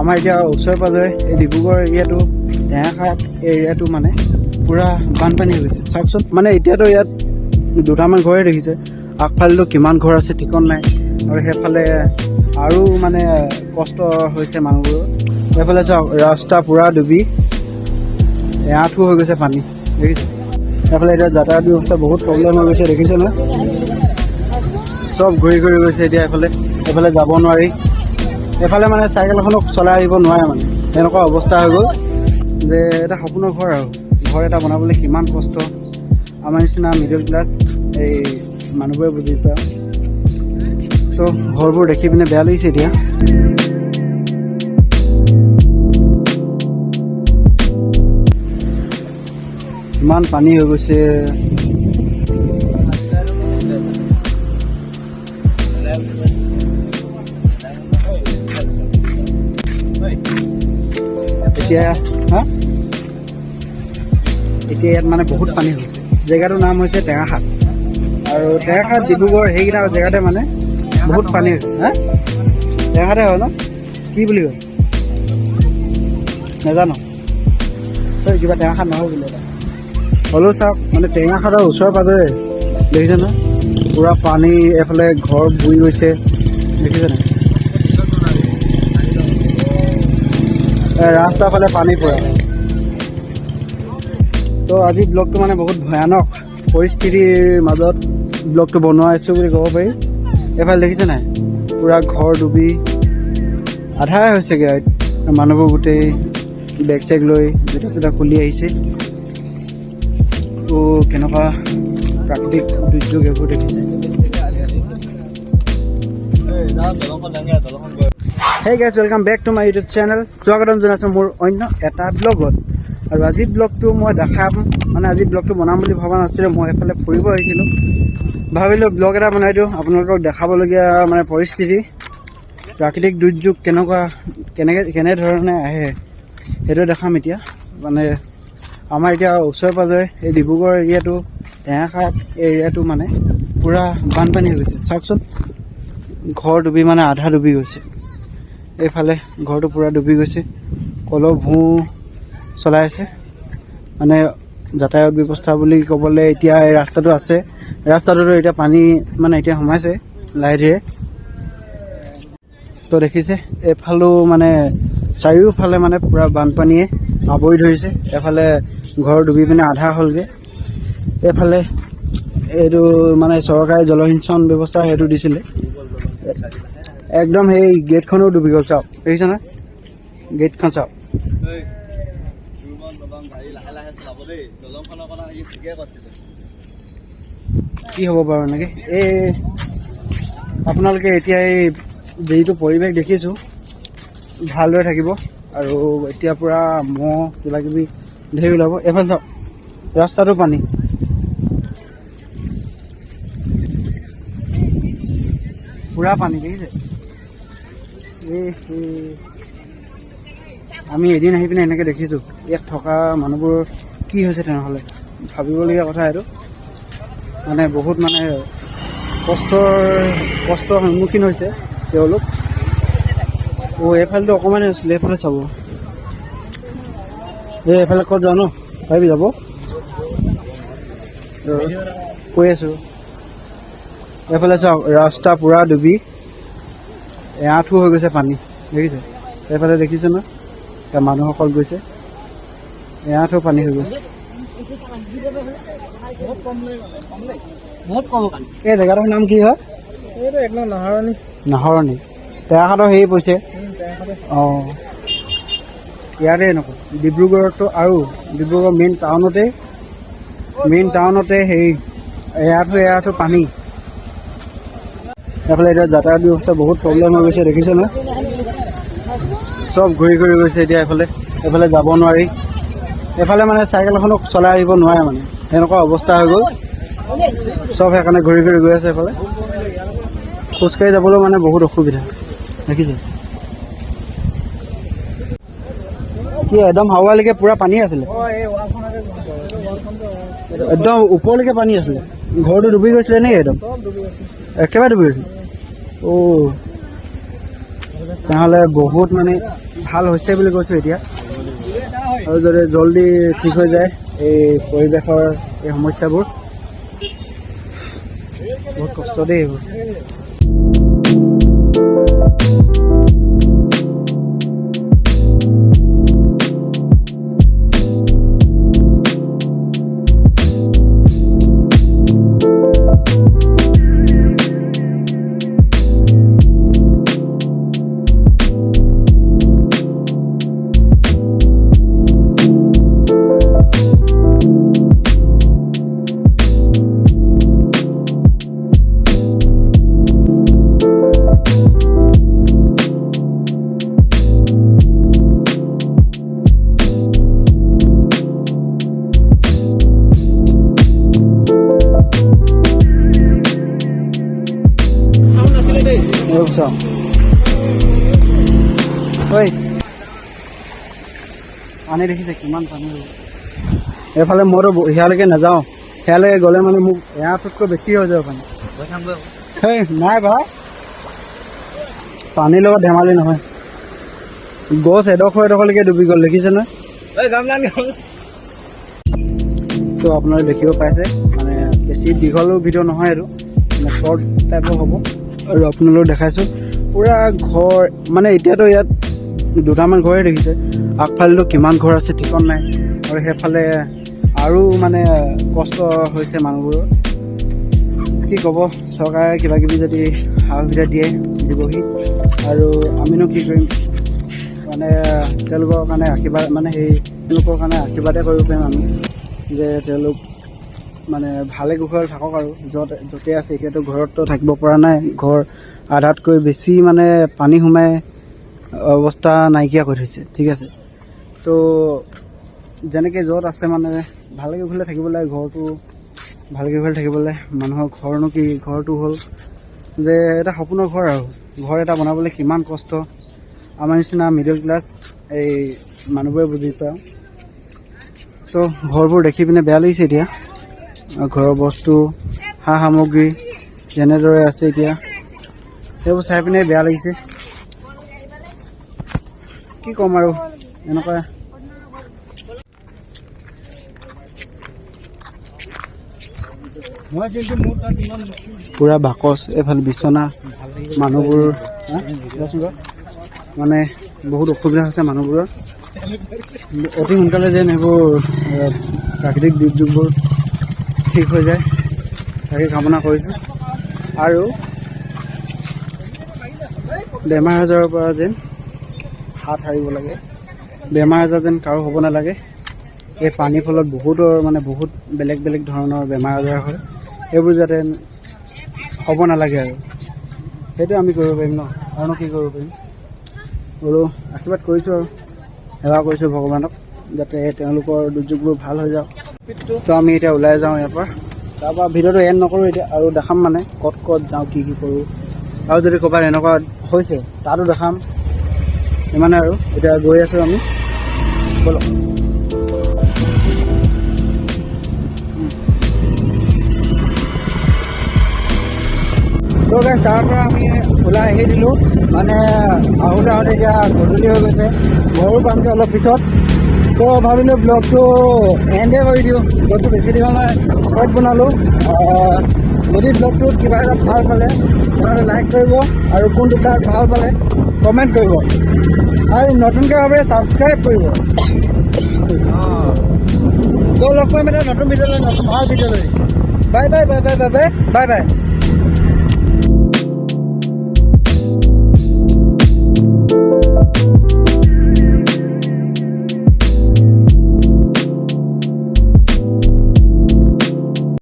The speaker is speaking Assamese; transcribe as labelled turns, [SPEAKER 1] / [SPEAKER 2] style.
[SPEAKER 1] আমাৰ এতিয়া ওচৰে পাজৰে এই ডিব্ৰুগড় এৰিয়াটো টেঙাখাত এৰিয়াটো মানে পূৰা বানপানী হৈ গৈছে। চাওকচোন, মানে এতিয়াতো ইয়াত দুটামান ঘৰে দেখিছে, আগফালেতো কিমান ঘৰ আছে ঠিকন নাই, আৰু সেইফালে আৰু মানে কষ্ট হৈছে মানুহবোৰৰ। এইফালে চাওক, ৰাস্তা পূৰা ডুবি এআঁঠু হৈ গৈছে পানী, দেখিছে। এইফালে এতিয়া যাতায়াত ব্যৱস্থা বহুত প্ৰব্লেম হৈ গৈছে, দেখিছে ন, চব ঘূৰি ঘূৰি গৈছে এতিয়া। এইফালে যাব নোৱাৰি, এইফালে মানে চাইকেল এখনক চলাই আহিব নোৱাৰে, মানে এনেকুৱা অৱস্থা হৈ গ'ল যে এটা সপোনৰ ঘৰ আৰু ঘৰ এটা বনাবলৈ কিমান কষ্ট। আমাৰ নিচিনা মিডল ক্লাছ এই মানুহবোৰে বুজি পায়। ত' ঘৰবোৰ দেখি পিনে বেয়া লাগিছে এতিয়া। ইমান পানী হৈ গৈছে। এতিয়া ইয়াত মানে বহুত পানী হৈছে। জেগাটোৰ নাম হৈছে টেঙাখাত, আৰু টেঙাখাত ডিব্ৰুগড় সেইকেইটা জেগাতে মানে বহুত পানী হৈছে। টেঙাখাতে হয় ন, কি বুলি কয় নাজানো, চৰি কিবা টেঙাখাত নহয় বোলে এটা হ'লেও। চাওক, মানে টেঙাখাতৰ ওচৰে পাজৰে দেখিছে ন, পূৰা পানী, এফালে ঘৰ বুৰি গৈছে, দেখিছে নাই, ৰাস্তাৰ ফালে পানী পূৰা। তো আজি ব্লগটো মানে বহুত ভয়ানক পৰিস্থিতিৰ মাজত ব্লগটো বনোৱা হৈছোঁ বুলি ক'ব পাৰি। এইফালে দেখিছে নাই, পূৰা ঘৰ ডুবি আধাই হৈছেগৈ। মানুহবোৰ গোটেই বেগ চেগ লৈ জোতা চোতা খুলি আহিছে। তো কেনেকুৱা প্ৰাকৃতিক দুৰ্যোগ এইবোৰ দেখিছে। Hey guys, welcome back to my YouTube channel. স্বাগতম জনাইছোঁ মোৰ অন্য এটা ব্লগত। আৰু আজিৰ ব্লগটো মই দেখাম, মানে আজি ব্লগটো বনাম বুলি ভবা নাছিলোঁ। মই এইফালে ফুৰিব আহিছিলোঁ, ভাবিলোঁ ব্লগ এটা বনাই দিওঁ, আপোনালোকক দেখাবলগীয়া মানে পৰিস্থিতি, প্ৰাকৃতিক দুৰ্যোগ কেনেধৰণে আহে সেইটো দেখাম এতিয়া। মানে আমাৰ এতিয়া ওচৰে পাজৰে এই ডিব্ৰুগড় এৰিয়াটো টেঙাখাত এৰিয়াটো মানে পূৰা বানপানী হৈ গৈছে। চাওকচোন, ঘৰ ডুবি মানে আধা ডুবি গৈছে। এইফালে ঘৰটো পূৰা ডুবি গৈছে, কলৰ ভূঁ চলাই আছে। মানে যাতায়াত ব্যৱস্থা বুলি ক'বলৈ এতিয়া এই ৰাস্তাটো আছে, ৰাস্তাটোতো এতিয়া পানী মানে এতিয়া সোমাইছে লাহে ধীৰে। তো দেখিছে, এইফালেও মানে চাৰিওফালে মানে পূৰা বানপানীয়ে আৱৰি ধৰিছে। এফালে ঘৰ ডুবি পিনে আধা হ'লগৈ। এইফালে এইটো মানে চৰকাৰে জলসিঞ্চন ব্যৱস্থা সেইটো দিছিলে, একদম সেই গেটখনো ডুবি গ'ল। চাওক, দেখিছে নহয়, গেটখন চাওক। কি হ'ব বাৰু এনেকৈ। এই আপোনালোকে এতিয়া এই যিটো পৰিৱেশ দেখিছোঁ ভালদৰে থাকিব। আৰু এতিয়া পূৰা মহ কিবা কিবি ধেৰ ওলাব। এইফালে চাওক, ৰাস্তাটো পানী, পূৰা পানী, দেখিছে। আমি এদিন আহি পিনে এনেকৈ দেখিছোঁ। ইয়াত থকা মানুহবোৰ কি হৈছে তেনেহ'লে, ভাবিবলগীয়া কথা এইটো। মানে বহুত মানে কষ্টৰ সন্মুখীন হৈছে তেওঁলোক। এইফালেতো অকণমানে হৈছিলে, এইফালে চাব, এইফালে ক'ত যাওঁ ন, পাৰিবি যাব, কৈ আছোঁ। এইফালে চাওক, ৰাস্তা পূৰা ডুবি এআঁঠু হৈ গৈছে পানী, দেখিছে। এইফালে দেখিছে ন, মানুহসকল গৈছে, এআঁঠু পানী হৈ গৈছে। এই জেগাটোৰ নাম কি হয়? নাহৰণি। টেঙাখাতৰ হেৰি পৰিছে। অঁ, ইয়াতে এনেকুৱা ডিব্ৰুগড়তো, আৰু ডিব্ৰুগড় মেইন টাউনতে হেৰি এআঁঠু পানী। এইফালে এতিয়া যাতায়াত ব্যৱস্থা বহুত প্ৰব্লেম হৈ গৈছে, দেখিছে ন, চব ঘূৰি ঘূৰি গৈছে এতিয়া। এইফালে যাব নোৱাৰি, এইফালে মানে চাইকেল এখনক চলাই আহিব নোৱাৰে, মানে এনেকুৱা অৱস্থা হৈ গ'ল। চব সেইকাৰণে ঘূৰি ঘূৰি গৈ আছে। এইফালে খোজকাঢ়ি যাবলৈ মানে বহুত অসুবিধা, দেখিছে। কি একদম হাৱালৈকে পূৰা পানী আছিলে, একদম ওপৰলৈকে পানী আছিলে। ঘৰটো ডুবি গৈছিলে নেকি? একদম একেবাৰে ডুবি গৈছিলে। তেনেহ'লে বহুত মানে ভাল হৈছে বুলি কৈছোঁ এতিয়া। আৰু যদি জলদি ঠিক হৈ যায় এই পৰিৱেশৰ এই সমস্যাবোৰ, বহুত কষ্ট দেই এইবোৰ। ঐ পানী দেখিছে কিমান পানী, এইফালে মইতো সেয়ালৈকে নাযাওঁ, সেয়ালৈকে গ'লে মানে মোক এয়াৰটোতকৈ বেছি হৈ যাব পানী। হেই নাই ভাই, পানীৰ লগত ধেমালি নহয়। গছ এডোখৰলৈকে ডুবি গ'ল দেখিছে নহয়। তো আপোনালোকে দেখিব পাইছে, মানে বেছি দীঘলো ভিডিঅ' নহয়, এইটো মানে শ্বৰ্ট টাইপৰ হ'ব। আৰু আপোনালোকক দেখাইছোঁ পূৰা ঘৰ, মানে এতিয়াতো ইয়াত দুটামান ঘৰে দেখিছে, আগফালেতো কিমান ঘৰ আছে ঠিকন নাই। আৰু সেইফালে আৰু মানে কষ্ট হৈছে মানুহবোৰৰ। কি ক'ব, চৰকাৰে কিবা কিবি যদি সা সুবিধা দিয়ে দিবহি, আৰু আমিনো কি কৰিম। মানে তেওঁলোকৰ কাৰণে আশীৰ্বাদ, মানে তেওঁলোকৰ কাৰণে আশীৰ্বাদে কৰিব পাৰিম আমি, যে তেওঁলোক মানে ভালে কুশলে থাকক। আৰু য'তে আছে, এতিয়াতো ঘৰততো থাকিব পৰা নাই, ঘৰ আধাতকৈ বেছি মানে পানী সোমাই অৱস্থা নাইকিয়া কৰি থৈছে, ঠিক আছে। তো যেনেকৈ য'ত আছে মানে ভালে কুশলে থাকিব লাগে, ঘৰটো ভালে কুশলে থাকিবলৈ। মানুহৰ ঘৰনো কি, ঘৰটো হ'ল যে এটা সপোনৰ ঘৰ, আৰু ঘৰ এটা বনাবলৈ কিমান কষ্ট আমাৰ নিচিনা মিডল ক্লাছ এই মানুহবোৰে বুজি পাওঁ। তো ঘৰবোৰ দেখি পিনে বেয়া লাগিছে এতিয়া, ঘৰৰ বস্তু সা সামগ্ৰী যেনেদৰে আছে এতিয়া, সেইবোৰ চাই পিনে বেয়া লাগিছে। কি ক'ম আৰু, এনেকুৱা পুৰা বাকচ, এইফালে বিচনা, মানুহবোৰ মানে বহুত অসুবিধা হৈছে মানুহবোৰৰ। অতি সোনকালে যেন এইবোৰ প্ৰাকৃতিক দুৰ্যোগবোৰ ঠিক হৈ যায়, তাকে কামনা কৰিছোঁ। আৰু বেমাৰ আজাৰৰ পৰা যেন হাত সাৰিব লাগে, বেমাৰ আজাৰ যেন কাৰো হ'ব নালাগে। এই পানীৰ ফলত বহুতৰ মানে বহুত বেলেগ বেলেগ ধৰণৰ বেমাৰ আজাৰ হয়, সেইবোৰ যাতে হ'ব নালাগে। আৰু সেইটো আমি কৰিব পাৰিম ন, আৰুনো কি কৰিব পাৰিম। বোলো আশীৰ্বাদ কৰিছোঁ আৰু সেৱা কৰিছোঁ ভগৱানক, যাতে তেওঁলোকৰ দুৰ্যোগবোৰ ভাল হৈ যাওক। তো আমি এতিয়া ওলাই যাওঁ ইয়াৰ পৰা, তাৰপৰা ভিডিঅ'টো এণ্ড নকৰোঁ এতিয়া, আৰু দেখাম মানে ক'ত ক'ত যাওঁ, কি কি কৰোঁ, আৰু যদি ক'ৰবাত এনেকুৱা হৈছে তাতো দেখাম, ইমানে। আৰু এতিয়া গৈ আছোঁ আমি, ব'লক। তো গাইছ, তাৰ পৰা আমি ওলাই আহি দিলোঁ, মানে আহোঁতে এতিয়া গধূলি হৈ গৈছে, ঘৰো পামগৈ অলপ পিছত। তো ভাবিলোঁ ব্লগটো এণ্ডে কৰি দিওঁ, ব্লগটো বেছি দীঘল নাই, শ্বৰ্ট বনালোঁ। যদি ব্লগটোত কিবা এটা ভাল পালে তেনেহ'লে লাইক কৰিব, আৰু কোনটো তাত ভাল পালে কমেণ্ট কৰিব, আৰু নতুনকৈ ভাবে ছাবস্ক্ৰাইব কৰিব। তো লগ পাম এটা নতুন ভিডিঅ' লৈ, নতুন ভাল ভিডিঅ' লৈ। Bye bye bye bye bye bye bye bye.